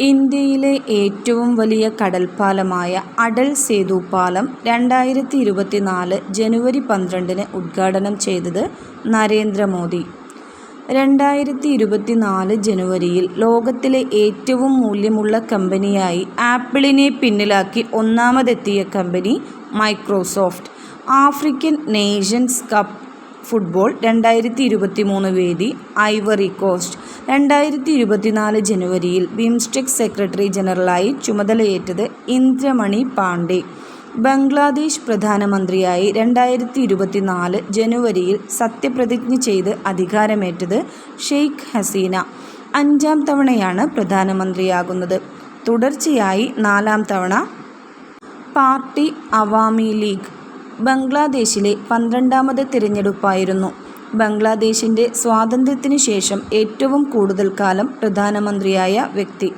ഇന്ത്യയിലെ ഏറ്റവും വലിയ കടൽപ്പാലമായ അടൽ സേതു പാലം 2024 ജനുവരി 12 ഉദ്ഘാടനം ചെയ്തത് നരേന്ദ്രമോദി. 2024 ജനുവരിയിൽ ലോകത്തിലെ ഏറ്റവും മൂല്യമുള്ള കമ്പനിയായി ആപ്പിളിനെ പിന്നിലാക്കി ഒന്നാമതെത്തിയ കമ്പനി Microsoft. African Nations Cup football 2023 വേദി ഐവറി കോസ്റ്റ്. 2024 ജനുവരിയിൽ ബിംസ്റ്റെക് സെക്രട്ടറി ജനറലായി ചുമതലയേറ്റത് ഇന്ദ്രമണി പാണ്ഡെ. ബംഗ്ലാദേശ് പ്രധാനമന്ത്രിയായി 2024 ജനുവരിയിൽ സത്യപ്രതിജ്ഞ ചെയ്ത് അധികാരമേറ്റത് ഷെയ്ഖ് ഹസീന. 5-ാം തവണയാണ് പ്രധാനമന്ത്രിയാകുന്നത്. തുടർച്ചയായി 4-ാം തവണ. പാർട്ടി അവാമി ലീഗ് ബംഗ്ലാദേശിലെ 12-ാമത് തിരഞ്ഞെടുപ്പായിരുന്നു. ബംഗ്ലാദേശിൻ്റെ സ്വാതന്ത്ര്യത്തിനു ശേഷം ഏറ്റവും കൂടുതൽ കാലം പ്രധാനമന്ത്രിയായ വ്യക്തി.